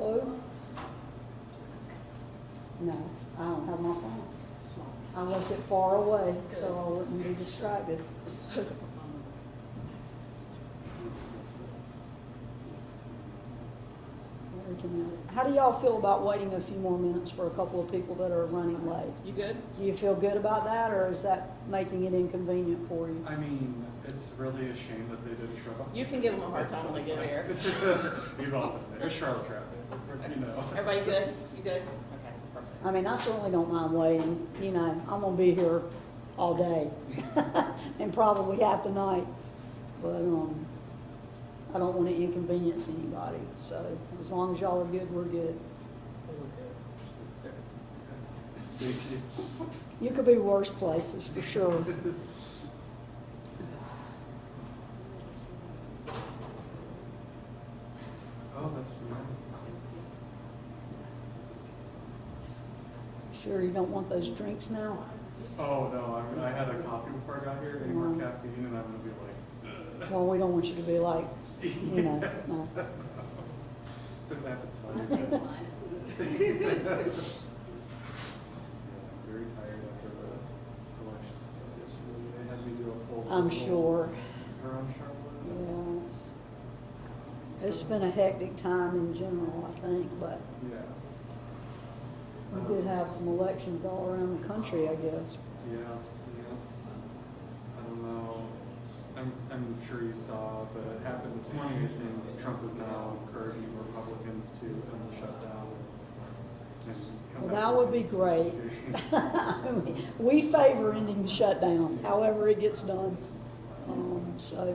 Hello? No, I don't have my phone. I left it far away, so I wouldn't be distracted. How do y'all feel about waiting a few more minutes for a couple of people that are running late? You good? Do you feel good about that, or is that making it inconvenient for you? I mean, it's really a shame that they didn't show up. You can give them a hard time when they get here. We've all been there. It's Charlotte traffic, you know. Everybody good? You good? Okay, perfect. I mean, I certainly don't mind waiting. You know, I'm gonna be here all day and probably half the night. But I don't want to inconvenience anybody. So as long as y'all are good, we're good. Thank you. You could be worse places for sure. Oh, that's nice. Sure you don't want those drinks now? Oh, no, I mean, I had a coffee before I got here, any more caffeine, and I'm gonna be like, ugh. Well, we don't want you to be like, you know, no. Took that to tell you. That's fine. Yeah, very tired after the election stuff yesterday. They had me do a full I'm circle sure. around Charlotte. Yeah, it's been a hectic time in general, I think, but Yeah. we did have some elections all around the country, I guess. Yeah, yeah. I don't know. I'm sure you saw, but it happened this morning, I think. Trump is now encouraging Republicans to end the shutdown. And come Well, back that with would be some- great. We favor ending the shutdown, however it gets done. So,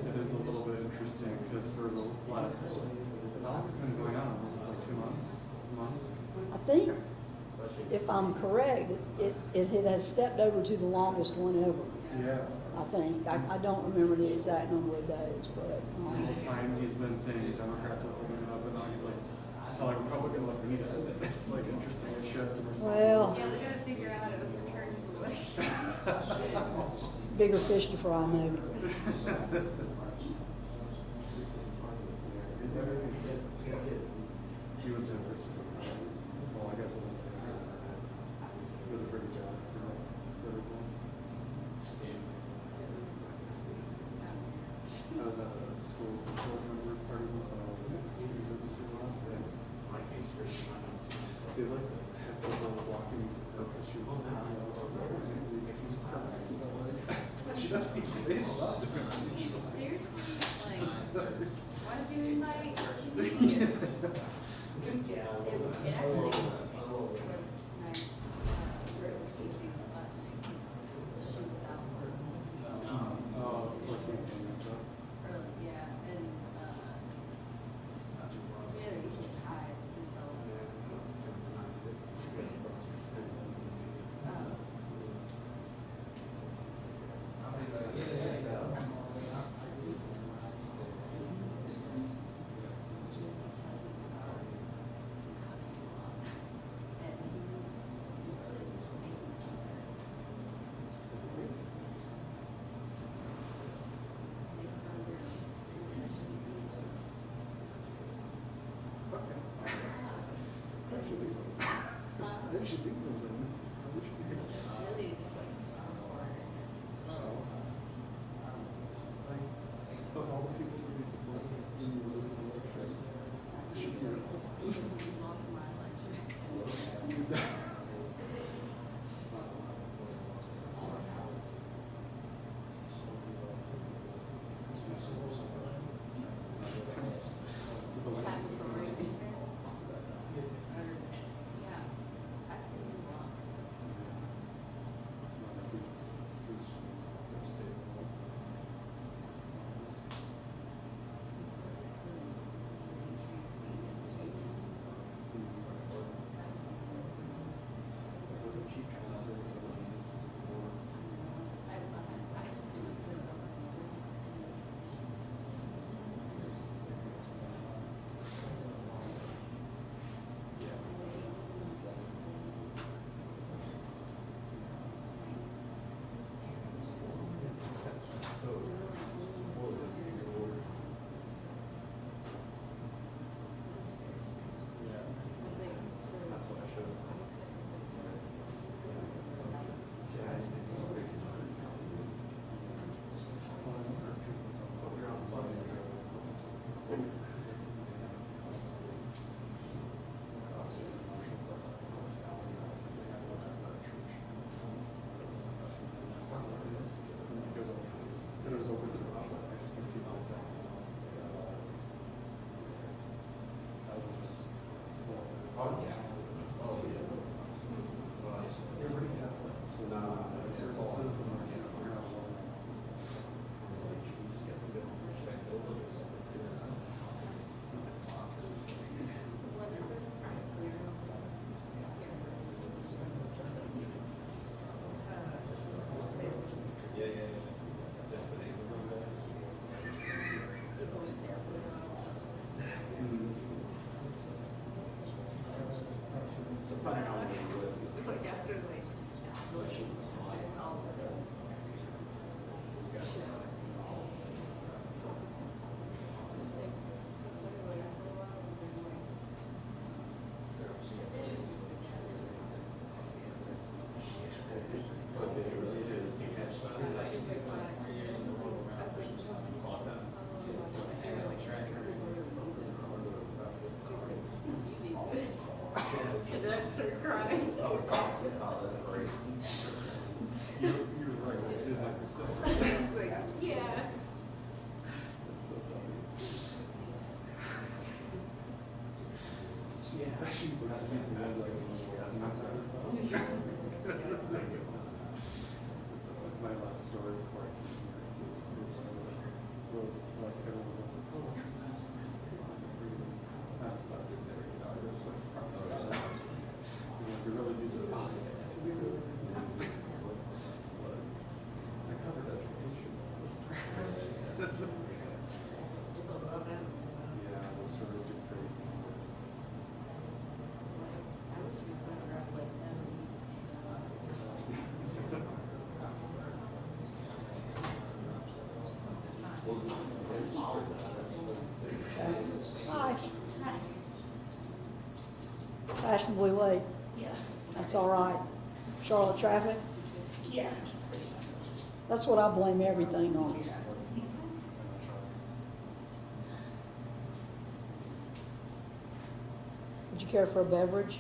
It is a little bit interesting because for the last, how long has it been going on? Almost like 2 months? A month? I think, if I'm correct, it has stepped over to the longest one ever, Yeah. I think. I don't remember the exact number of days, but, The whole time he's been saying Democrats are holding it up, and now he's like telling Republicans like we need to end it. It's like interesting, a shift in response. well, Yeah, we gotta figure out how to overturn his election. bigger fish to fry, maybe. He went to first. Well, I guess it was a pretty job for the results. I was at the school board member party once when I was in school. He was in school last day. They like had people walking up the shoes. She doesn't even say stuff. Seriously? Like, why did you invite? It actually was nice. For it was teaching last night, 'cause she was out Oh, what campaign is that? early, yeah, and, yeah, they're usually tied until, There should be something. really just like, Of all the people to be supported in the election, it should be lost my election. It's a lot. Happy for Ray. Yeah, I've seen him a lot. It was open to the public. I just think people like that. Oh, yeah. Everybody Catholic. So now, services and And then I started crying. You're right, it is like a silver. It's like, yeah. That's so funny. Yeah, she was thinking that like, that's not my last story before I came here. Like everyone was like, oh, what's your last name? I was about to there, you know, I was just probably we really need to. I covered education. Yeah, those stories do crazy. Hi. Fashionably late. Yeah. That's all right. Charlotte traffic, Yeah. that's what I blame everything on. Would you care for a beverage?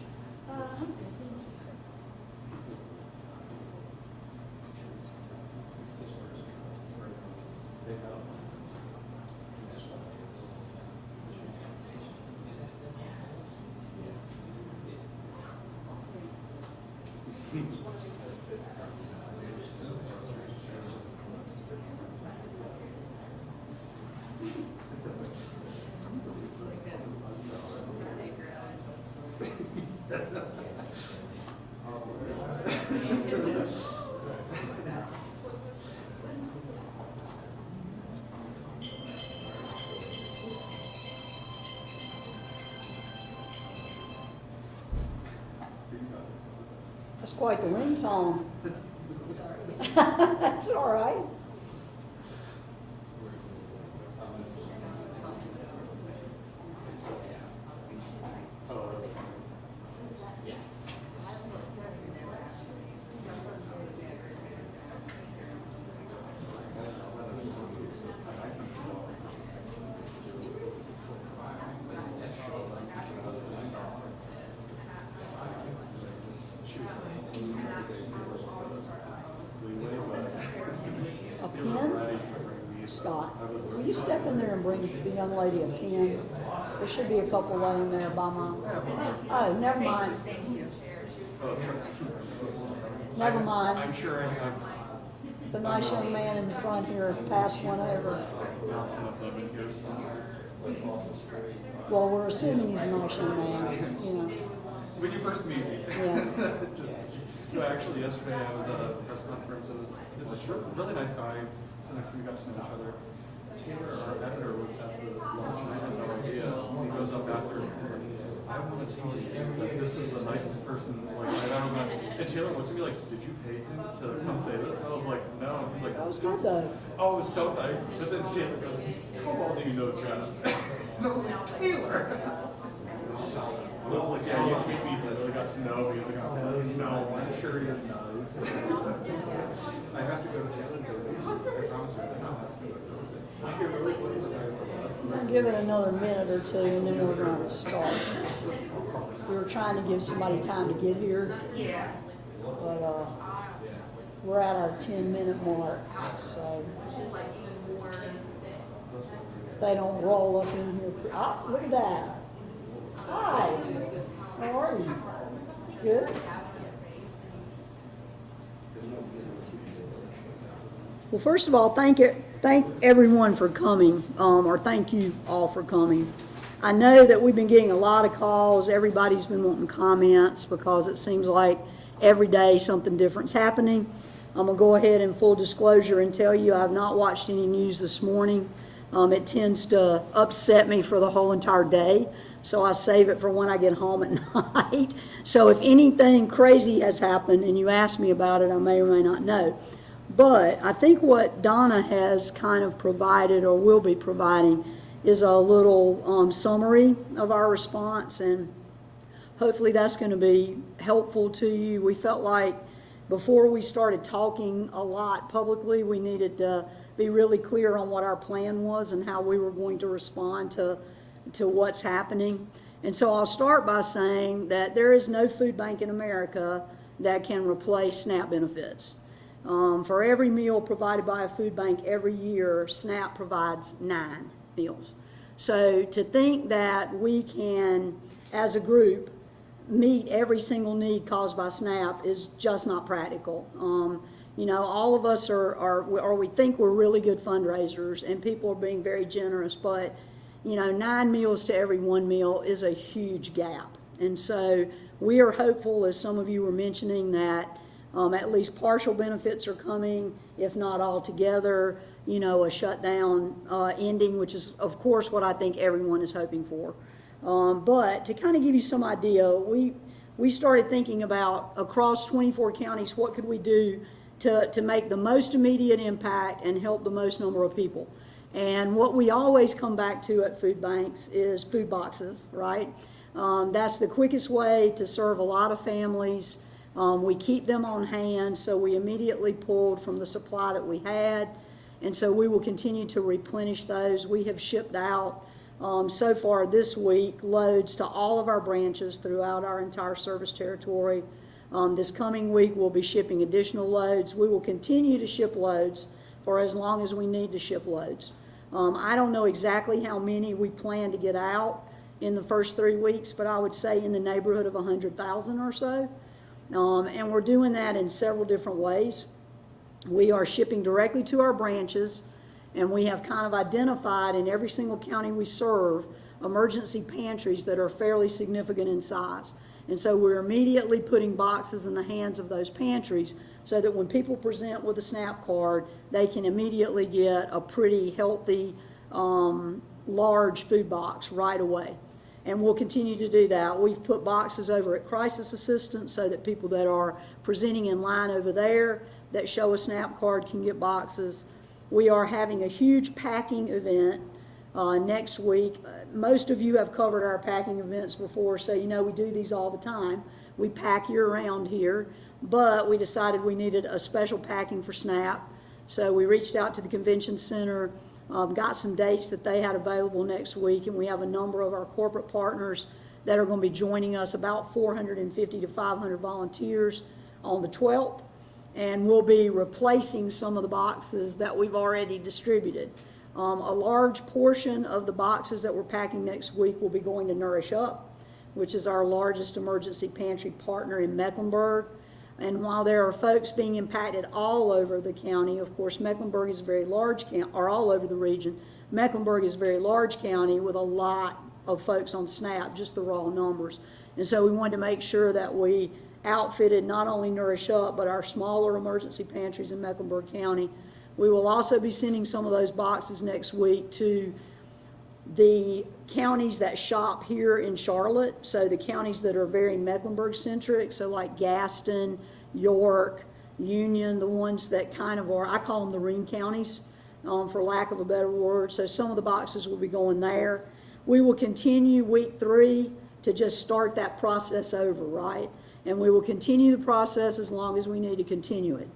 That's quite the ringtone. That's all right. Oh, that's funny. A pen? Scott, will you step in there and bring the young lady a pen? There should be a couple laying there by my, oh, never mind. Never mind. I'm sure I have The nice young man in the front here passed one over. some of them in here somewhere. Well, we're assuming he's a nice young man, you know. When you first meet me. Yeah. So actually yesterday I was at a press conference and this really nice guy, so next we got to know each other. Taylor, our editor, was at the lunch and I had no idea. He goes up after and he's like, I want to tell you that this is the nicest person like I've ever met. And Taylor looked at me like, did you pay him to come say this? And I was like, no. He's like, That was good though. oh, it was so nice. But then Taylor goes, how well do you know Jeff? And I was like, Taylor. I was like, yeah, you meet me, but really got to know me. Like, oh, no, I'm sure you're nice. I have to go to Taylor. I promise you, I'm not asking what it is. I can really put it We'll give it another minute or two and then we're going to start. We were trying to give somebody time to get here. Yeah. But we're at our 10-minute mark, so if they don't roll up in here. Ah, look at that. Hi. How are you? Good. Well, first of all, thank everyone for coming, or thank you all for coming. I know that we've been getting a lot of calls. Everybody's been wanting comments because it seems like every day something different's happening. I'm going to go ahead in full disclosure and tell you I've not watched any news this morning. It tends to upset me for the whole entire day, so I save it for when I get home at night. So if anything crazy has happened and you ask me about it, I may or may not know. But I think what Donna has kind of provided or will be providing is a little summary of our response, and hopefully that's going to be helpful to you. We felt like before we started talking a lot publicly, we needed to be really clear on what our plan was and how we were going to respond to what's happening. And so I'll start by saying that there is no food bank in America that can replace SNAP benefits. For every meal provided by a food bank every year, SNAP provides 9 meals. So to think that we can, as a group, meet every single need caused by SNAP is just not practical. You know, all of us we think we're really good fundraisers, and people are being very generous, but you know, 9 meals to every 1 meal is a huge gap. And so we are hopeful, as some of you were mentioning, that at least partial benefits are coming, if not all together, you know, a shutdown ending, which is, of course, what I think everyone is hoping for. But to kind of give you some idea, we started thinking about, across 24 counties, what could we do to make the most immediate impact and help the most number of people. And what we always come back to at food banks is food boxes, right? That's the quickest way to serve a lot of families. We keep them on hand, so we immediately pulled from the supply that we had, and so we will continue to replenish those. We have shipped out so far this week loads to all of our branches throughout our entire service territory. This coming week we'll be shipping additional loads. We will continue to ship loads for as long as we need to ship loads. I don't know exactly how many we plan to get out in the first 3 weeks, but I would say in the neighborhood of 100,000 or so. And we're doing that in several different ways. We are shipping directly to our branches, and we have kind of identified in every single county we serve emergency pantries that are fairly significant in size. And so we're immediately putting boxes in the hands of those pantries so that when people present with a SNAP card, they can immediately get a pretty healthy, large food box right away. And we'll continue to do that. We've put boxes over at Crisis Assistance so that people that are presenting in line over there that show a SNAP card can get boxes. We are having a huge packing event next week. Most of you have covered our packing events before, so you know we do these all the time. We pack year-round here, but we decided we needed a special packing for SNAP. So we reached out to the convention center, got some dates that they had available next week, and we have a number of our corporate partners that are going to be joining us, about 450 to 500 volunteers on the 12th, and we'll be replacing some of the boxes that we've already distributed. A large portion of the boxes that we're packing next week will be going to Nourish Up, which is our largest emergency pantry partner in Mecklenburg. And while there are folks being impacted all over the county, of course, Mecklenburg is a very large county, or all over the region. Mecklenburg is a very large county with a lot of folks on SNAP, just the raw numbers. And so we wanted to make sure that we outfitted not only Nourish Up, but our smaller emergency pantries in Mecklenburg County. We will also be sending some of those boxes next week to the counties that shop here in Charlotte, so the counties that are very Mecklenburg centric, so like Gaston, York, Union, the ones that kind of are, I call them the ring counties, for lack of a better word. So some of the boxes will be going there. We will continue week 3 to just start that process over, right? And we will continue the process as long as we need to continue it,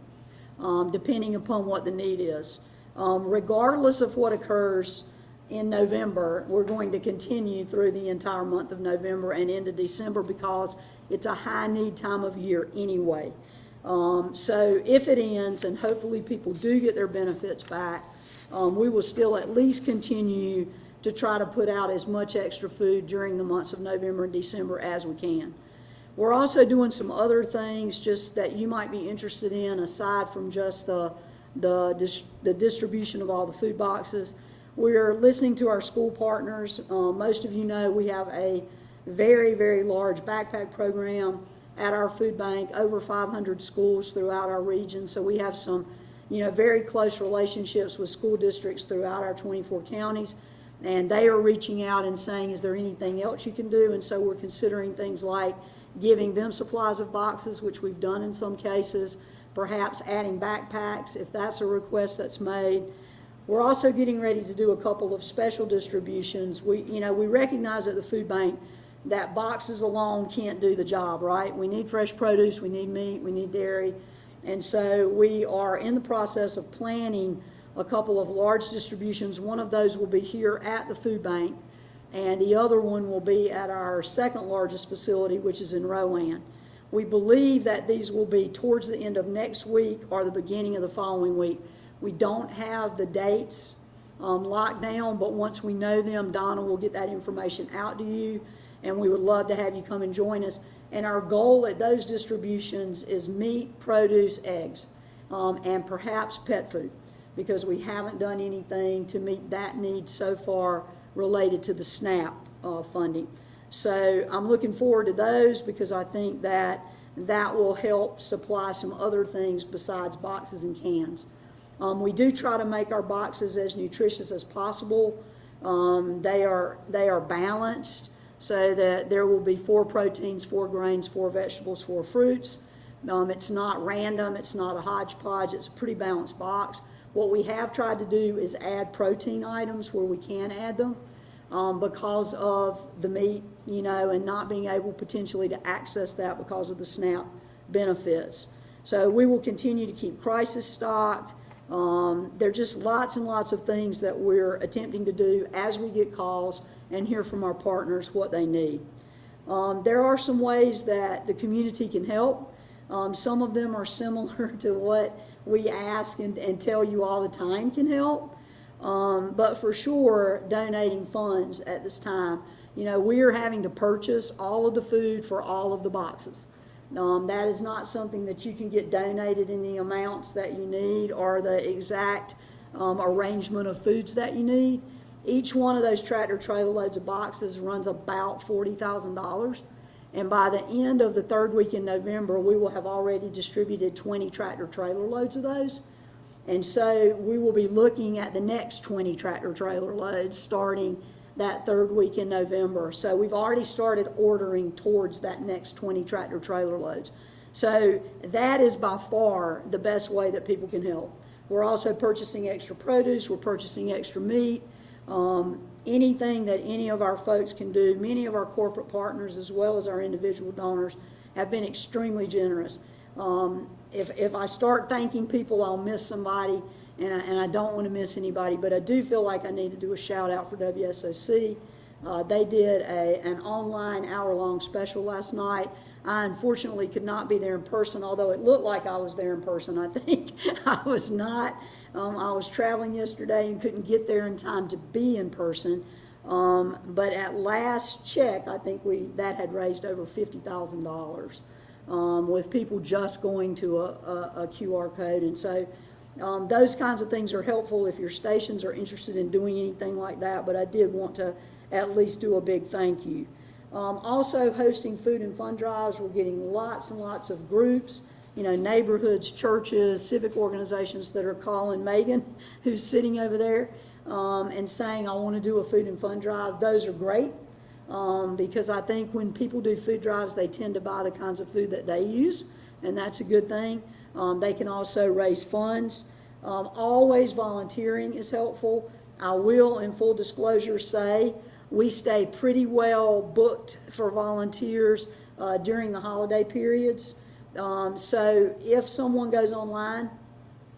depending upon what the need is. Regardless of what occurs in November, we're going to continue through the entire month of November and into December because it's a high need time of year anyway. So if it ends, and hopefully people do get their benefits back, we will still at least continue to try to put out as much extra food during the months of November and December as we can. We're also doing some other things just that you might be interested in aside from just the distribution of all the food boxes. We're listening to our school partners. Most of you know we have a very, very large backpack program at our food bank, over 500 schools throughout our region. So we have some, very close relationships with school districts throughout our 24 counties. And they are reaching out and saying, is there anything else you can do? And so we're considering things like giving them supplies of boxes, which we've done in some cases, perhaps adding backpacks if that's a request that's made. We're also getting ready to do a couple of special distributions. We recognize at the food bank that boxes alone can't do the job, right? We need fresh produce, we need meat, we need dairy. And so we are in the process of planning a couple of large distributions. One of those will be here at the food bank, and the other one will be at our second largest facility, which is in Rowan. We believe that these will be towards the end of next week or the beginning of the following week. We don't have the dates locked down, but once we know them, Donna will get that information out to you, and we would love to have you come and join us. And our goal at those distributions is meat, produce, eggs, and perhaps pet food, because we haven't done anything to meet that need so far related to the SNAP funding. So I'm looking forward to those, because I think that will help supply some other things besides boxes and cans. We do try to make our boxes as nutritious as possible. They are balanced, so that there will be 4 proteins, 4 grains, 4 vegetables, 4 fruits. It's not random, it's not a hodgepodge, it's a pretty balanced box. What we have tried to do is add protein items where we can add them, because of the meat, and not being able potentially to access that because of the SNAP benefits. So we will continue to keep crisis stocked. There are just lots and lots of things that we're attempting to do as we get calls and hear from our partners what they need. There are some ways that the community can help. Some of them are similar to what we ask and tell you all the time can help. But for sure, donating funds at this time. We are having to purchase all of the food for all of the boxes. That is not something that you can get donated in the amounts that you need or the exact arrangement of foods that you need. Each one of those tractor trailer loads of boxes runs about $40,000. And by the end of the 3rd week in November, we will have already distributed 20 tractor trailer loads of those. And so we will be looking at the next 20 tractor trailer loads starting that 3rd week in November. So we've already started ordering towards that next 20 tractor trailer loads. So that is by far the best way that people can help. We're also purchasing extra produce, we're purchasing extra meat, anything that any of our folks can do. Many of our corporate partners as well as our individual donors have been extremely generous. If I start thanking people, I'll miss somebody, and I don't want to miss anybody, but I do feel like I need to do a shout out for WSOC. They did an online hour-long special last night. I unfortunately could not be there in person, although it looked like I was there in person. I think I was not. I was traveling yesterday and couldn't get there in time to be in person. But at last check, I think that had raised over $50,000 with people just going to a QR code. And so those kinds of things are helpful if your stations are interested in doing anything like that, but I did want to at least do a big thank you. Also hosting food and fun drives. We're getting lots and lots of groups, neighborhoods, churches, civic organizations that are calling Megan, who's sitting over there, and saying, I want to do a food and fun drive. Those are great, because I think when people do food drives, they tend to buy the kinds of food that they use, and that's a good thing. They can also raise funds. Always volunteering is helpful. I will, in full disclosure, say we stay pretty well booked for volunteers during the holiday periods. So if someone goes online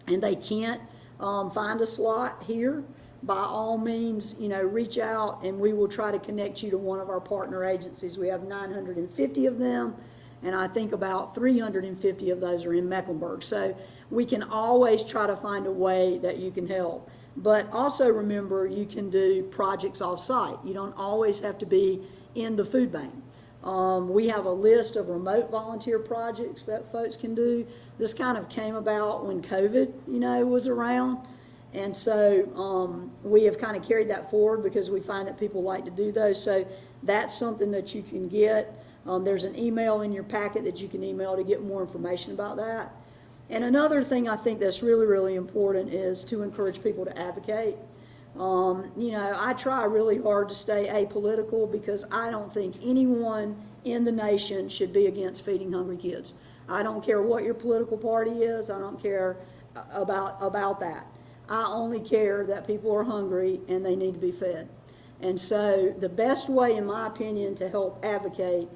and they can't find a slot here, by all means, reach out and we will try to connect you to one of our partner agencies. We have 950 of them, and I think about 350 of those are in Mecklenburg. So we can always try to find a way that you can help. But also remember, you can do projects off-site. You don't always have to be in the food bank. We have a list of remote volunteer projects that folks can do. This kind of came about when COVID, was around. And so we have kind of carried that forward because we find that people like to do those. So that's something that you can get. There's an email in your packet that you can email to get more information about that. And another thing I think that's really, really important is to encourage people to advocate. I try really hard to stay apolitical because I don't think anyone in the nation should be against feeding hungry kids. I don't care what your political party is. I don't care about that. I only care that people are hungry and they need to be fed. And so the best way, in my opinion, to help advocate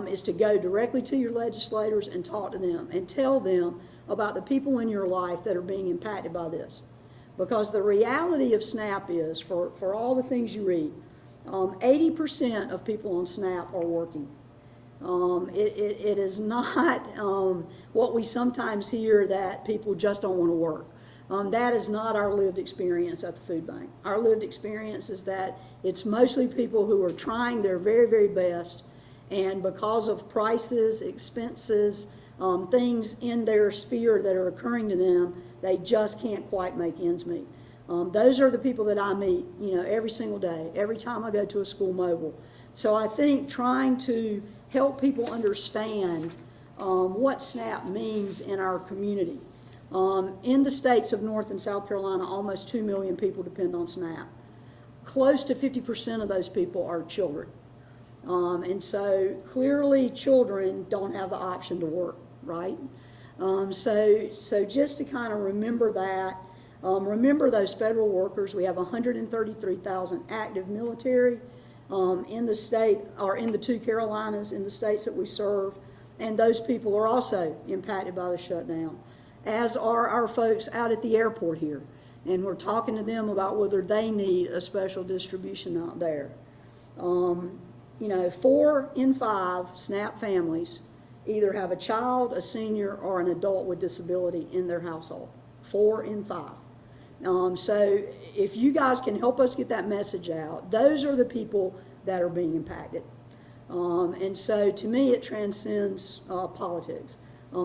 is to go directly to your legislators and talk to them and tell them about the people in your life that are being impacted by this. Because the reality of SNAP is, for all the things you read, 80% of people on SNAP are working. It is not what we sometimes hear that people just don't want to work. That is not our lived experience at the food bank. Our lived experience is that it's mostly people who are trying their very, very best, and because of prices, expenses, things in their sphere that are occurring to them, they just can't quite make ends meet. Those are the people that I meet, every single day, every time I go to a school mobile. So I think trying to help people understand what SNAP means in our community. In the states of North and South Carolina, almost 2 million people depend on SNAP. Close to 50% of those people are children. And so clearly children don't have the option to work, right? So just to kind of remember that, remember those federal workers. We have 133,000 active military in the state, or in the 2 Carolinas, in the states that we serve, and those people are also impacted by the shutdown, as are our folks out at the airport here. And we're talking to them about whether they need a special distribution out there. 4 in 5 SNAP families either have a child, a senior, or an adult with disability in their household. 4 in 5. So if you guys can help us get that message out, those are the people that are being impacted. And so to me, it transcends politics.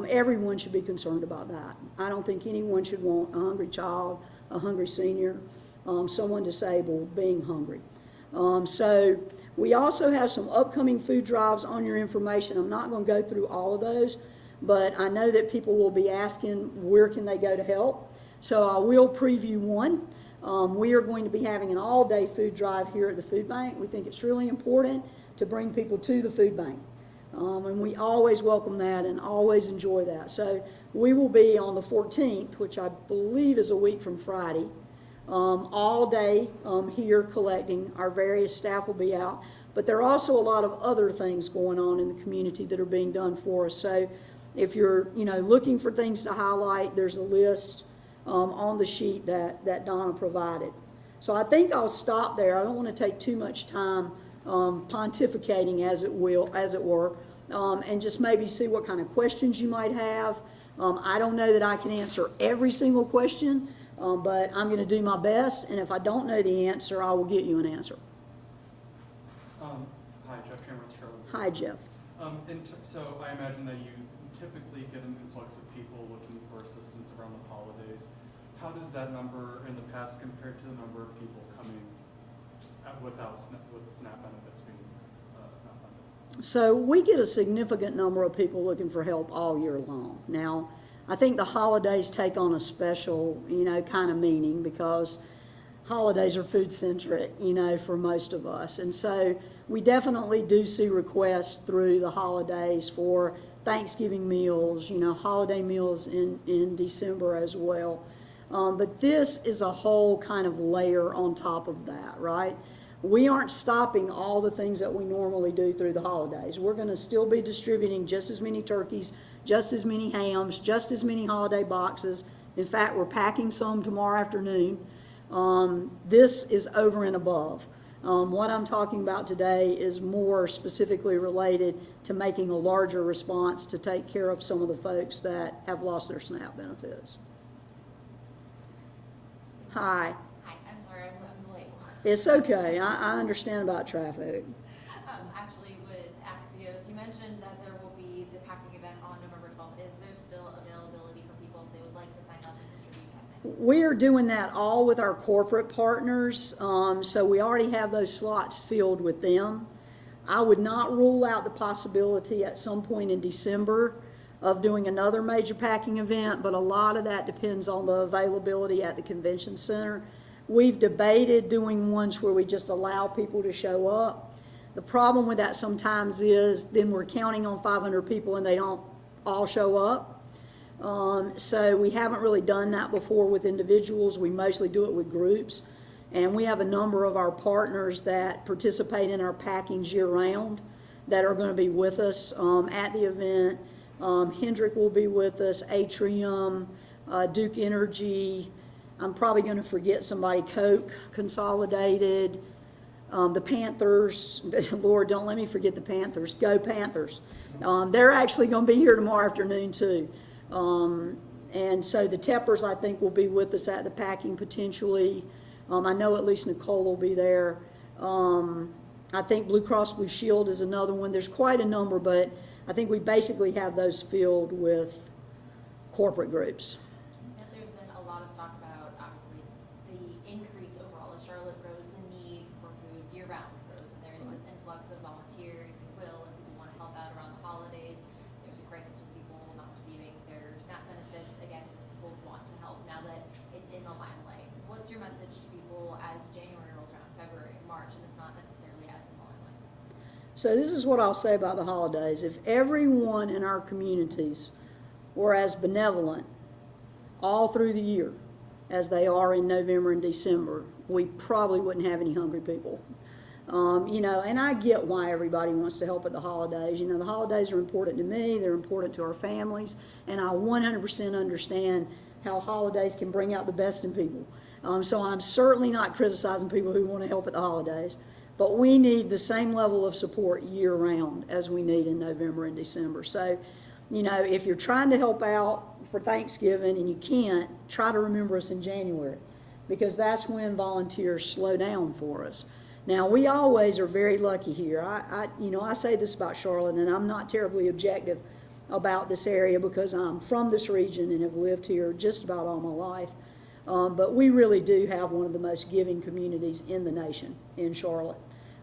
Everyone should be concerned about that. I don't think anyone should want a hungry child, a hungry senior, someone disabled being hungry. So we also have some upcoming food drives on your information. I'm not going to go through all of those, but I know that people will be asking where can they go to help. So I will preview one. We are going to be having an all-day food drive here at the food bank. We think it's really important to bring people to the food bank. And we always welcome that and always enjoy that. So we will be on the 14th, which I believe is a week from Friday, all day here collecting. Our various staff will be out. But there are also a lot of other things going on in the community that are being done for us. So if you're looking for things to highlight, there's a list on the sheet that Donna provided. So I think I'll stop there. I don't want to take too much time pontificating, as it were, and just maybe see what kind of questions you might have. I don't know that I can answer every single question, but I'm going to do my best, and if I don't know the answer, I will get you an answer. Hi, Jeff Chamberlain. Hi, Jeff. So I imagine that you typically get an influx of people looking for assistance around the holidays. How does that number in the past compare to the number of people coming with SNAP benefits being not funded? So we get a significant number of people looking for help all year long. Now, I think the holidays take on a special, kind of meaning, because holidays are food-centric, for most of us. And so we definitely do see requests through the holidays for Thanksgiving meals, holiday meals in December as well. But this is a whole kind of layer on top of that, right? We aren't stopping all the things that we normally do through the holidays. We're going to still be distributing just as many turkeys, just as many hams, just as many holiday boxes. In fact, we're packing some tomorrow afternoon. This is over and above. What I'm talking about today is more specifically related to making a larger response to take care of some of the folks that have lost their SNAP benefits. Hi. Hi, I'm sorry, I'm late. It's okay. I understand about traffic. Actually, with Axios, you mentioned that there will be the packing event on November 12th. Is there still availability for people if they would like to sign up and contribute that day? We are doing that all with our corporate partners, so we already have those slots filled with them. I would not rule out the possibility at some point in December of doing another major packing event, but a lot of that depends on the availability at the convention center. We've debated doing ones where we just allow people to show up. The problem with that sometimes is then we're counting on 500 people and they don't all show up. So we haven't really done that before with individuals. We mostly do it with groups. And we have a number of our partners that participate in our packings year-round that are going to be with us at the event. Hendrick will be with us, Atrium, Duke Energy. I'm probably going to forget somebody, Coke, Consolidated. The Panthers, Lord, don't let me forget the Panthers. Go Panthers. They're actually going to be here tomorrow afternoon too. And so the Teppers, I think, will be with us at the packing potentially. I know at least Nicole will be there. I think Blue Cross Blue Shield is another one. There's quite a number, but I think we basically have those filled with corporate groups. And there's been a lot of talk about, obviously, the increase overall as Charlotte grows, the need for food year-round grows, and there is this influx of volunteer and goodwill, and people want to help out around the holidays. There's a crisis with people not receiving their SNAP benefits. Again, people want to help now that it's in the limelight. What's your message to people as January rolls around, February, March, and it's not necessarily as in the limelight? So this is what I'll say about the holidays. If everyone in our communities were as benevolent all through the year as they are in November and December, we probably wouldn't have any hungry people. You know, and I get why everybody wants to help at the holidays. You know, the holidays are important to me, they're important to our families, and I 100% understand how holidays can bring out the best in people. So I'm certainly not criticizing people who want to help at the holidays, but we need the same level of support year-round as we need in November and December. So, you know, if you're trying to help out for Thanksgiving and you can't, try to remember us in January, because that's when volunteers slow down for us. Now, we always are very lucky here. You know, I say this about Charlotte, and I'm not terribly objective about this area because I'm from this region and have lived here just about all my life. But we really do have one of the most giving communities in the nation in Charlotte.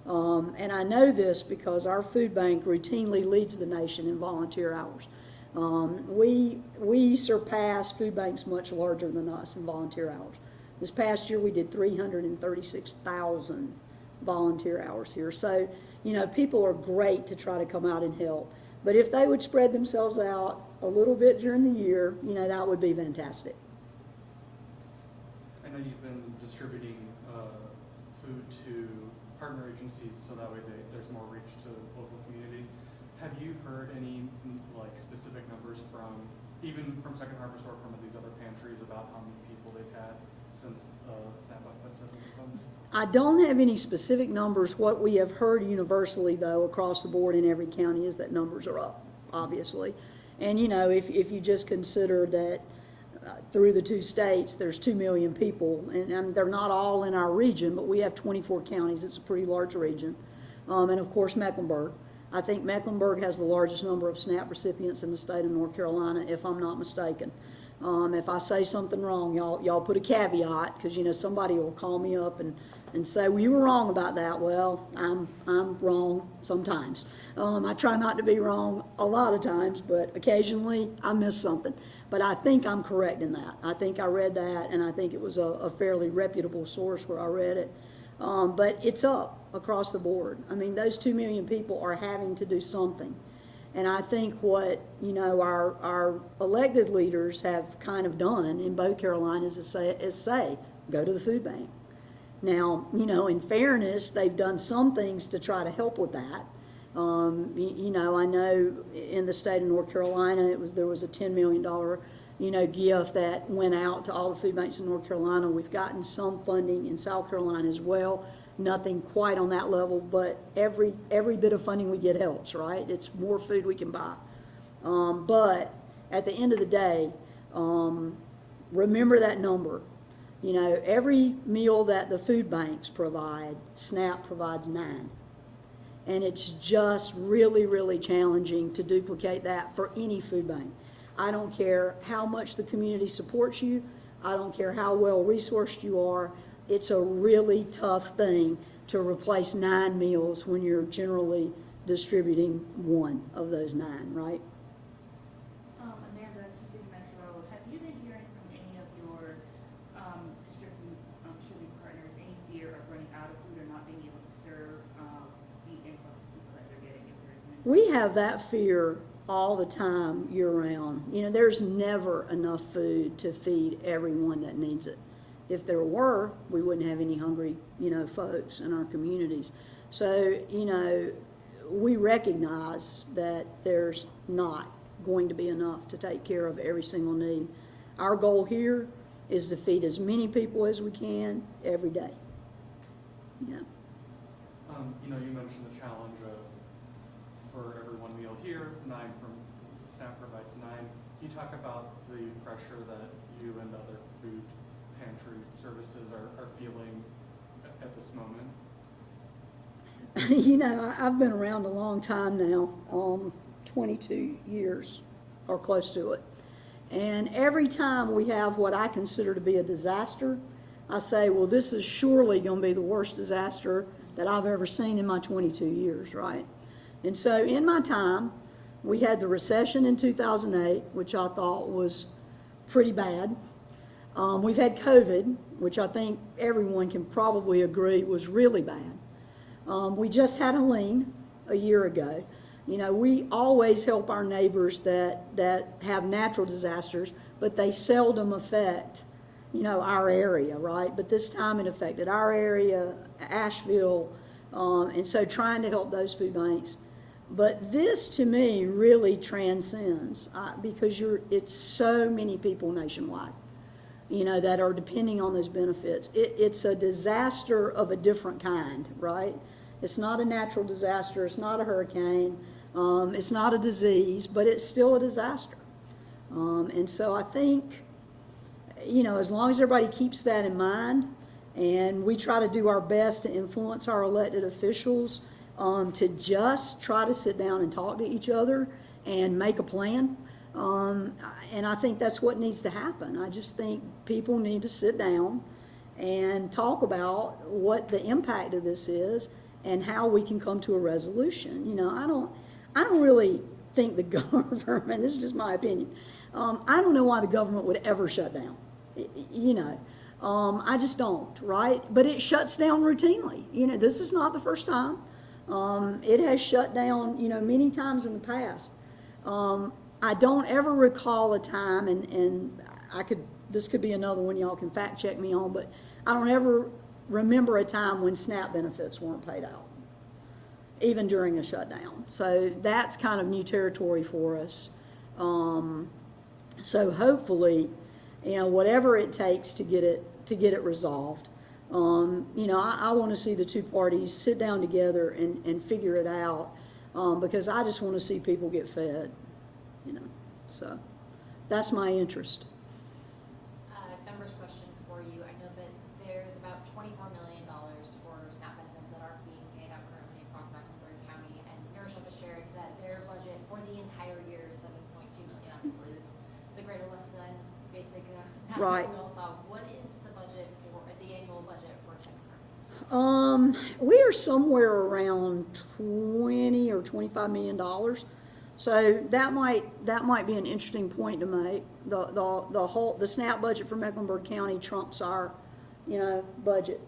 And I know this because our food bank routinely leads the nation in volunteer hours. We surpass food banks much larger than us in volunteer hours. This past year we did 336,000 volunteer hours here. So, you know, people are great to try to come out and help. But if they would spread themselves out a little bit during the year, you know, that would be fantastic. I know you've been distributing food to partner agencies so that way there's more reach to local communities. Have you heard any like specific numbers from, even from Second Harvest or from these other pantries, about how many people they've had since SNAP benefits have been? I don't have any specific numbers. What we have heard universally, though, across the board in every county is that numbers are up, obviously. And, you know, if you just consider that through the two states, there's 2 million people, and they're not all in our region, but we have 24 counties. It's a pretty large region. And, of course, Mecklenburg. I think Mecklenburg has the largest number of SNAP recipients in the state of North Carolina, if I'm not mistaken. If I say something wrong, y'all put a caveat, because, you know, somebody will call me up and say, well, you were wrong about that. Well, I'm wrong sometimes. I try not to be wrong a lot of times, but occasionally I miss something. But I think I'm correct in that. I think I read that, and I think it was a fairly reputable source where I read it. But it's up across the board. I mean, those 2 million people are having to do something. And I think what, you know, our elected leaders have kind of done in both Carolinas is say, go to the food bank. Now, you know, in fairness, they've done some things to try to help with that. You know, I know in the state of North Carolina, there was a $10 million, you know, gift that went out to all the food banks in North Carolina. We've gotten some funding in South Carolina as well. Nothing quite on that level, but every bit of funding we get helps, right? It's more food we can buy. But at the end of the day, remember that number. You know, every meal that the food banks provide, SNAP provides 9. And it's just really, really challenging to duplicate that for any food bank. I don't care how much the community supports you. I don't care how well resourced you are. It's a really tough thing to replace 9 meals when you're generally distributing 1 of those 9, right? Amanda, Key Metro, have you been hearing from any of your distributing partners any fear of running out of food or not being able to serve the influx of people that they're getting if there is an We have that fear all the time year-round. You know, there's never enough food to feed everyone that needs it. If there were, we wouldn't have any hungry, you know, folks in our communities. So, you know, we recognize that there's not going to be enough to take care of every single need. Our goal here is to feed as many people as we can every day. Yeah. you mentioned the challenge of for every one meal here, 9 from staff provides 9. Can you talk about the pressure that you and other food pantry services are feeling at this moment? I've been around a long time now, 22 years or close to it. And every time we have what I consider to be a disaster, I say, well, this is surely going to be the worst disaster that I've ever seen in my 22 years, right? And so in my time, we had the recession in 2008, which I thought was pretty bad. We've had COVID, which I think everyone can probably agree was really bad. We just had a lean a year ago. We always help our neighbors that have natural disasters, but they seldom affect, our area, right? But this time it affected our area, Asheville, and so trying to help those food banks. But this, to me, really transcends because it's so many people nationwide, that are depending on those benefits. It's a disaster of a different kind, right? It's not a natural disaster. It's not a hurricane. It's not a disease, but it's still a disaster. And so I think, as long as everybody keeps that in mind, and we try to do our best to influence our elected officials to just try to sit down and talk to each other and make a plan. And I think that's what needs to happen. I just think people need to sit down and talk about what the impact of this is and how we can come to a resolution. I don't really think the government, this is just my opinion, I don't know why the government would ever shut down. I just don't, right? But it shuts down routinely. This is not the first time. It has shut down, many times in the past. I don't ever recall a time, and this could be another one y'all can fact check me on, but I don't ever remember a time when SNAP benefits weren't paid out, even during a shutdown. So that's kind of new territory for us. So hopefully, whatever it takes to get it resolved. I want to see the two parties sit down together and figure it out, because I just want to see people get fed. So that's my interest. Numbers question for you. I know that there's about $24 million for SNAP benefits that aren't being paid out currently across Mecklenburg County, and Nourish Up has shared that their budget for the entire year is $7.2 million. Obviously, it's the greater less than basic Right. we all saw. What is the budget for the annual budget for second? We are somewhere around 20 or $25 million. So that might be an interesting point to make. The SNAP budget for Mecklenburg County trumps our, budget,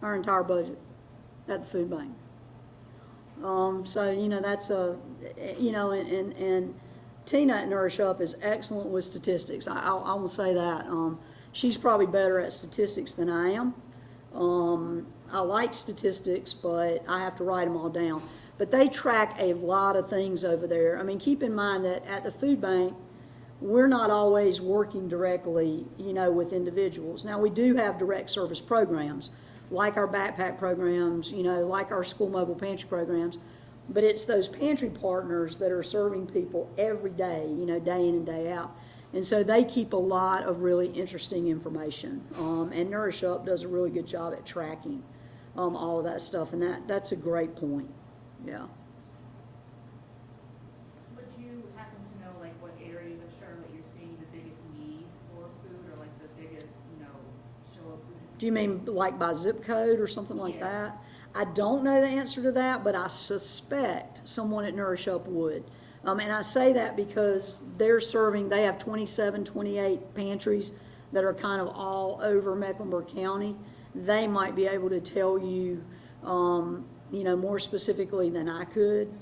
our entire budget at the food bank. So that's and Tina at Nourish Up is excellent with statistics. I will say that. She's probably better at statistics than I am. I like statistics, but I have to write them all down. But they track a lot of things over there. I mean, keep in mind that at the food bank, we're not always working directly, with individuals. Now, we do have direct service programs, like our backpack programs, like our school mobile pantry programs. But it's those pantry partners that are serving people every day, day in and day out. And so they keep a lot of really interesting information. And Nourish Up does a really good job at tracking all of that stuff. And that's a great point. Yeah. Would you happen to know, what areas of Charlotte you're seeing the biggest need for food, or the biggest, show of food? Do you mean like by zip code or something like that? I don't know the answer to that, but I suspect someone at Nourish Up would. And I say that because they have 27, 28 pantries that are kind of all over Mecklenburg County. They might be able to tell you, more specifically than I could.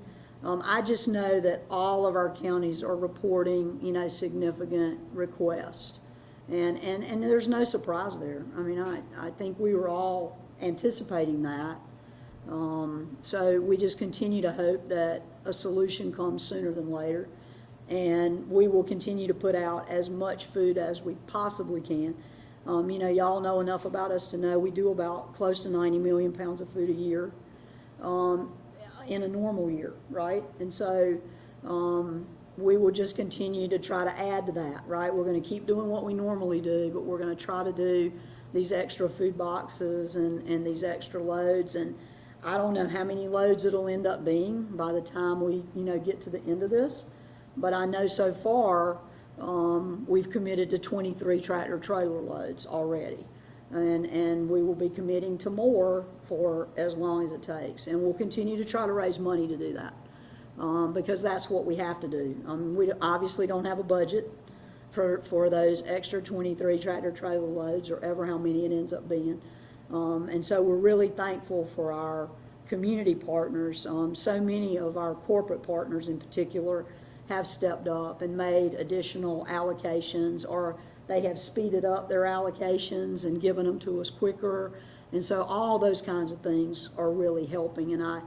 I just know that all of our counties are reporting, significant requests. And there's no surprise there. I mean, I think we were all anticipating that. So we just continue to hope that a solution comes sooner than later. And we will continue to put out as much food as we possibly can. Y'all know enough about us to know we do about close to 90 million pounds of food a year. in a normal year, right? And so we will just continue to try to add to that, right? We're going to keep doing what we normally do, but we're going to try to do these extra food boxes and these extra loads. And I don't know how many loads it'll end up being by the time we, get to the end of this. But I know so far we've committed to 23 tractor trailer loads already. And we will be committing to more for as long as it takes. And we'll continue to try to raise money to do that. Because that's what we have to do. We obviously don't have a budget for those extra 23 tractor trailer loads or ever how many it ends up being. And so we're really thankful for our community partners. So many of our corporate partners in particular have stepped up and made additional allocations, or they have speeded up their allocations and given them to us quicker. And so all those kinds of things are really helping. And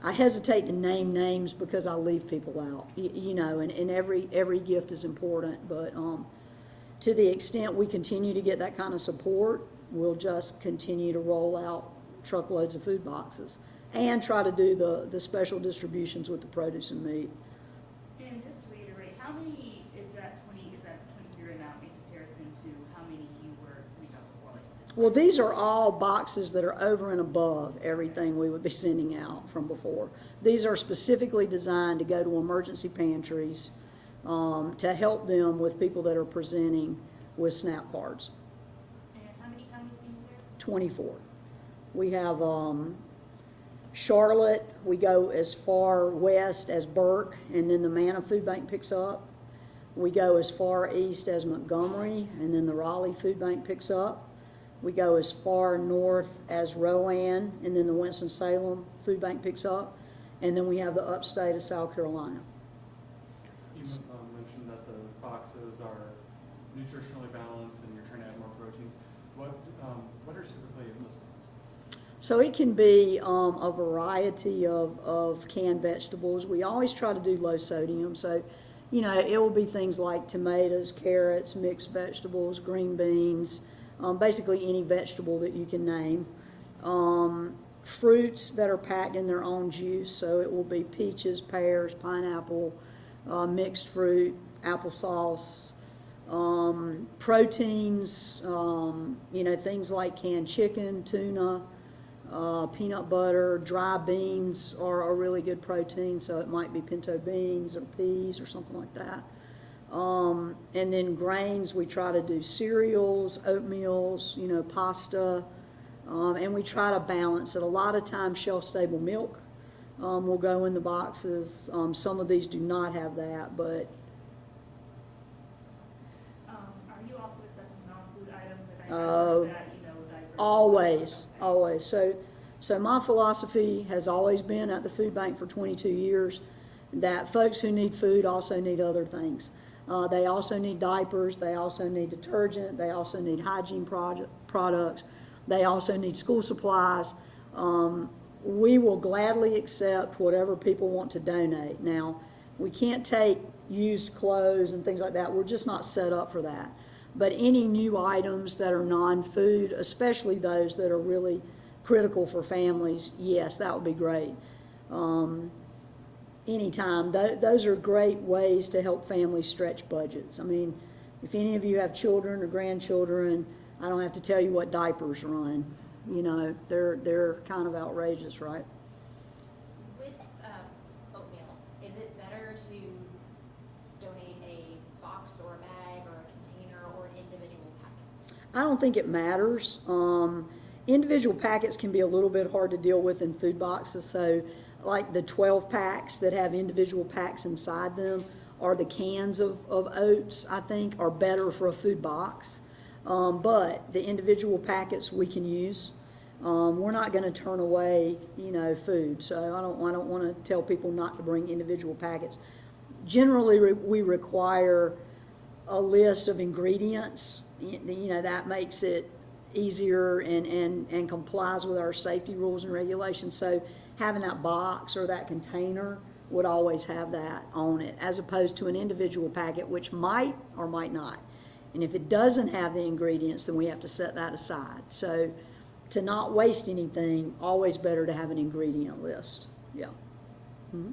I hesitate to name names because I leave people out, and every gift is important. But to the extent we continue to get that kind of support, we'll just continue to roll out truckloads of food boxes and try to do the special distributions with the produce and meat. And just to reiterate, how many is that 23 amount in comparison to how many you were sending out before? Well, these are all boxes that are over and above everything we would be sending out from before. These are specifically designed to go to emergency pantries to help them with people that are presenting with SNAP cards. And how many students there? 24. We have Charlotte, we go as far west as Burke, and then the Manna Food Bank picks up. We go as far east as Montgomery, and then the Raleigh Food Bank picks up. We go as far north as Rowan, and then the Winston-Salem Food Bank picks up. And then we have the upstate of South Carolina. You mentioned that the boxes are nutritionally balanced and you're trying to add more proteins. What are typically in those boxes? So it can be a variety of canned vegetables. We always try to do low sodium. So, it will be things like tomatoes, carrots, mixed vegetables, green beans, basically any vegetable that you can name. Fruits that are packed in their own juice. So it will be peaches, pears, pineapple, mixed fruit, applesauce. Proteins, things like canned chicken, tuna, peanut butter, dry beans are a really good protein, so it might be pinto beans or peas or something like that. And then grains, we try to do cereals, oatmeals, pasta, and we try to balance it. A lot of times shelf-stable milk will go in the boxes. Some of these do not have that, but Are you also accepting non-food items? Like I heard that, diapers. always. So my philosophy has always been at the food bank for 22 years that folks who need food also need other things. They also need diapers, they also need detergent, they also need hygiene products, they also need school supplies. We will gladly accept whatever people want to donate. Now, we can't take used clothes and things like that. We're just not set up for that. But any new items that are non-food, especially those that are really critical for families, yes, that would be great. Anytime. Those are great ways to help families stretch budgets. I mean, if any of you have children or grandchildren, I don't have to tell you what diapers run. They're kind of outrageous, right? With oatmeal, is it better to donate a box or a bag or a container or an individual packet? I don't think it matters. Individual packets can be a little bit hard to deal with in food boxes, so like the 12 packs that have individual packs inside them, or the cans of oats, I think, are better for a food box. But the individual packets we can use. We're not going to turn away, food. So I don't want to tell people not to bring individual packets. Generally, we require a list of ingredients. That makes it easier and complies with our safety rules and regulations. So having that box or that container would always have that on it, as opposed to an individual packet, which might or might not. And if it doesn't have the ingredients, then we have to set that aside. So to not waste anything, always better to have an ingredient list. Yeah. Mhm.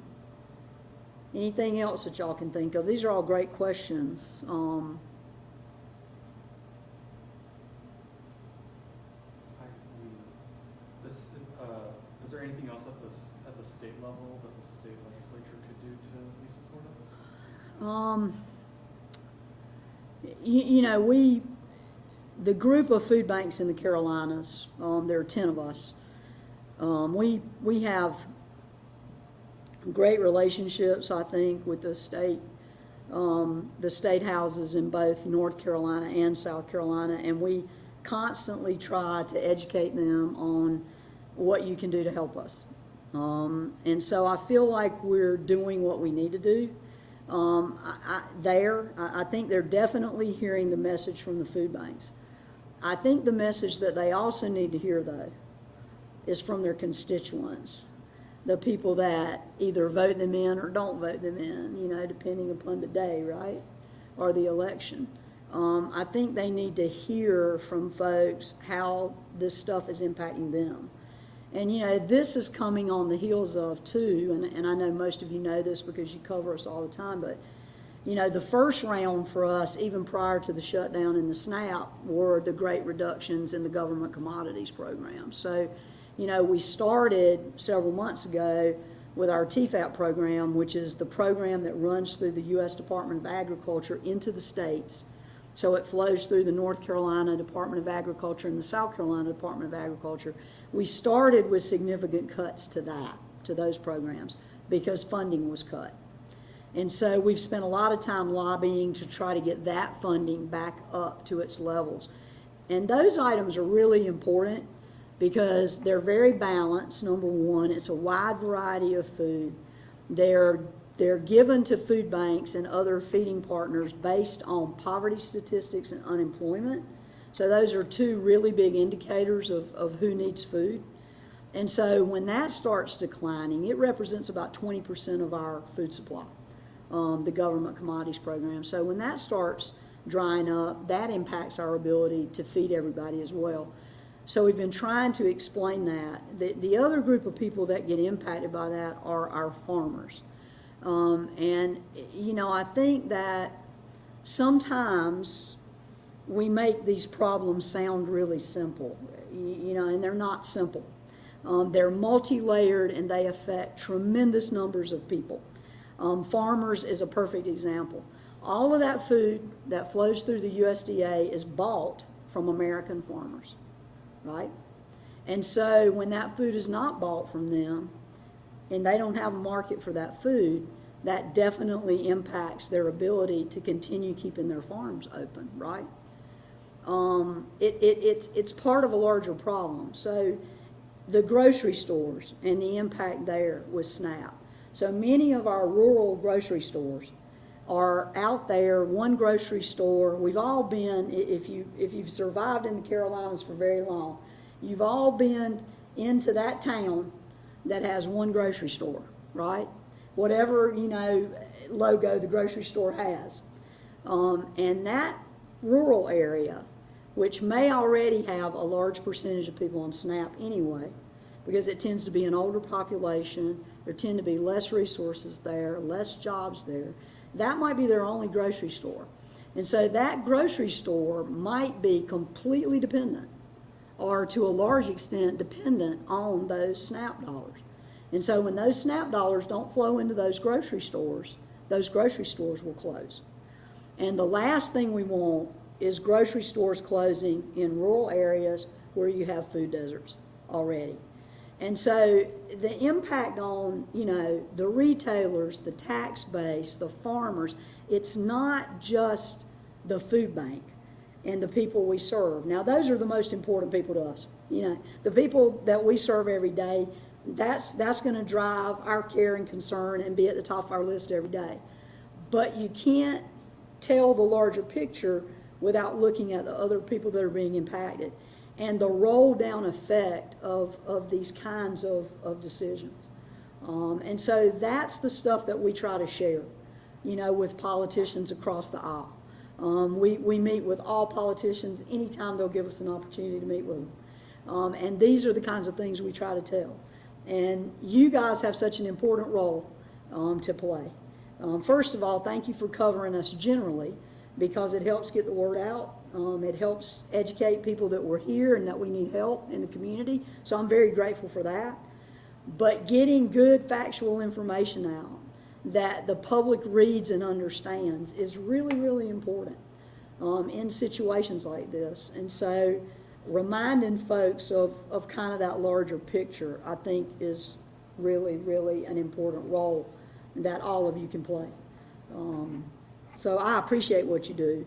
Anything else that y'all can think of? These are all great questions. Is there anything else at the state level that the state legislature could do to be supportive? The group of food banks in the Carolinas, there are 10 of us. We have great relationships, I think, with the state houses in both North Carolina and South Carolina, and we constantly try to educate them on what you can do to help us. And so I feel like we're doing what we need to do. I think they're definitely hearing the message from the food banks. I think the message that they also need to hear, though, is from their constituents, the people that either vote them in or don't vote them in, depending upon the day, right, or the election. I think they need to hear from folks how this stuff is impacting them. And, this is coming on the heels of, too, and I know most of you know this because you cover us all the time, but, the first round for us, even prior to the shutdown and the SNAP, were the great reductions in the government commodities program. So, we started several months ago with our TFAP program, which is the program that runs through the U.S. Department of Agriculture into the states. So it flows through the North Carolina Department of Agriculture and the South Carolina Department of Agriculture. We started with significant cuts to those programs, because funding was cut. And so we've spent a lot of time lobbying to try to get that funding back up to its levels. And those items are really important because they're very balanced, number one. It's a wide variety of food. They're given to food banks and other feeding partners based on poverty statistics and unemployment. So those are two really big indicators of who needs food. And so when that starts declining, it represents about 20% of our food supply, the government commodities program. So when that starts drying up, that impacts our ability to feed everybody as well. So we've been trying to explain that. The other group of people that get impacted by that are our farmers. I think that sometimes we make these problems sound really simple, and they're not simple. They're multi-layered and they affect tremendous numbers of people. Farmers is a perfect example. All of that food that flows through the USDA is bought from American farmers, right? And so when that food is not bought from them and they don't have a market for that food, that definitely impacts their ability to continue keeping their farms open, right? It's part of a larger problem. So the grocery stores and the impact there with SNAP. So many of our rural grocery stores are out there, one grocery store. We've all been, if you've survived in the Carolinas for very long, you've all been into that town that has one grocery store, right? Whatever, logo the grocery store has. And that rural area, which may already have a large percentage of people on SNAP anyway, because it tends to be an older population, there tend to be less resources there, less jobs there, that might be their only grocery store. And so that grocery store might be completely dependent, or to a large extent dependent on those SNAP dollars. And so when those SNAP dollars don't flow into those grocery stores will close. And the last thing we want is grocery stores closing in rural areas where you have food deserts already. And so the impact on, the retailers, the tax base, the farmers, it's not just the food bank and the people we serve. Now, those are the most important people to us. The people that we serve every day, that's going to drive our care and concern and be at the top of our list every day. But you can't tell the larger picture without looking at the other people that are being impacted and the roll down effect of these kinds of decisions. And so that's the stuff that we try to share, with politicians across the aisle. We meet with all politicians anytime they'll give us an opportunity to meet with them. And these are the kinds of things we try to tell. And you guys have such an important role to play. First of all, thank you for covering us generally, because it helps get the word out. It helps educate people that we're here and that we need help in the community. So I'm very grateful for that. But getting good factual information out that the public reads and understands is really, really important in situations like this. And so reminding folks of kind of that larger picture, I think, is really, really an important role that all of you can play. So I appreciate what you do,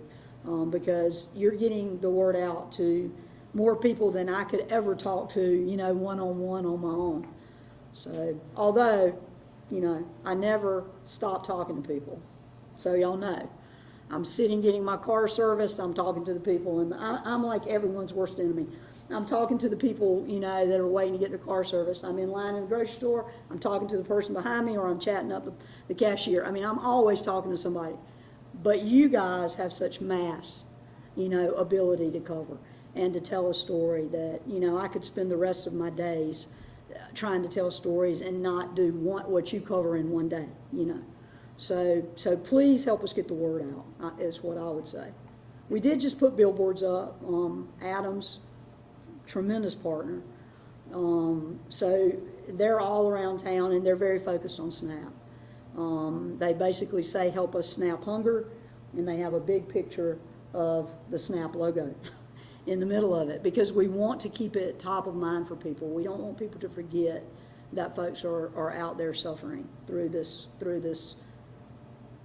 because you're getting the word out to more people than I could ever talk to, you know, one-on-one on my own. So, although, you know, I never stop talking to people, so y'all know. I'm sitting getting my car serviced, I'm talking to the people, and I'm like everyone's worst enemy. I'm talking to the people, you know, that are waiting to get their car serviced. I'm in line in the grocery store, I'm talking to the person behind me, or I'm chatting up the cashier. I mean, I'm always talking to somebody. But you guys have such mass, you know, ability to cover and to tell a story that, you know, I could spend the rest of my days trying to tell stories and not do what you cover in one day, you know. So please help us get the word out, is what I would say. We did just put billboards up. Adams, tremendous partner. So they're all around town, and they're very focused on SNAP. They basically say, help us SNAP hunger, and they have a big picture of the SNAP logo in the middle of it, because we want to keep it top of mind for people. We don't want people to forget that folks are out there suffering through this,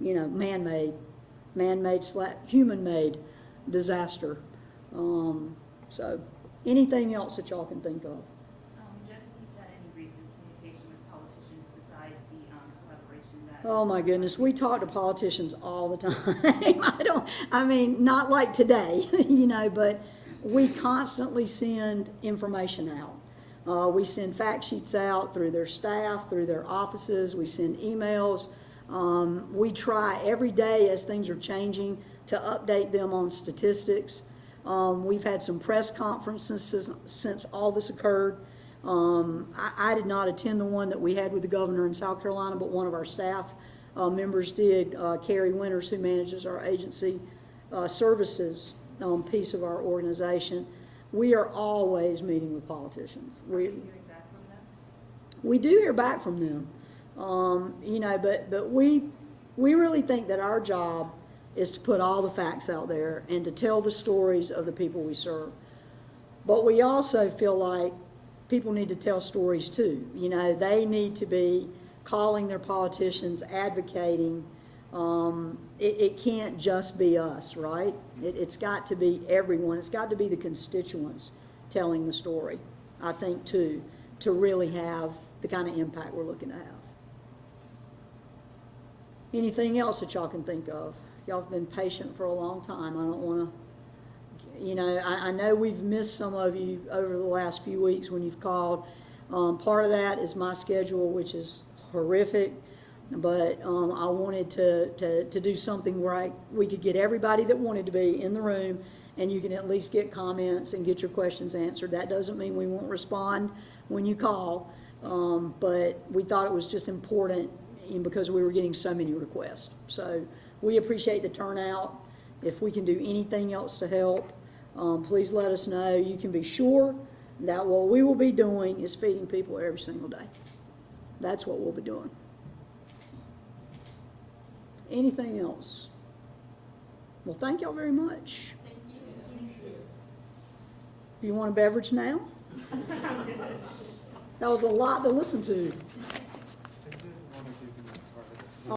you know, human-made disaster. So anything else that y'all can think of? Just if you've had any recent communication with politicians besides the collaboration that. Oh my goodness, we talk to politicians all the time. I mean, not like today, you know, but we constantly send information out. We send fact sheets out through their staff, through their offices. We send emails. We try every day as things are changing to update them on statistics. We've had some press conferences since all this occurred. I did not attend the one that we had with the governor in South Carolina, but one of our staff members did. Carrie Winters, who manages our agency services piece of our organization. We are always meeting with politicians. Are you hearing back from them? We do hear back from them, you know, but we really think that our job is to put all the facts out there and to tell the stories of the people we serve. But we also feel like people need to tell stories too. You know, they need to be calling their politicians, advocating. It can't just be us, right? It's got to be everyone. It's got to be the constituents telling the story, I think, too, to really have the kind of impact we're looking to have. Anything else that y'all can think of? Y'all have been patient for a long time. I don't want to, you know, I know we've missed some of you over the last few weeks when you've called. Part of that is my schedule, which is horrific. But I wanted to do something where we could get everybody that wanted to be in the room, and you can at least get comments and get your questions answered. That doesn't mean we won't respond when you call, but we thought it was just important because we were getting so many requests. So we appreciate the turnout. If we can do anything else to help, please let us know. You can be sure that what we will be doing is feeding people every single day. That's what we'll be doing. Anything else? Well, thank y'all very much. Thank you. You want a beverage now? That was a lot to listen to.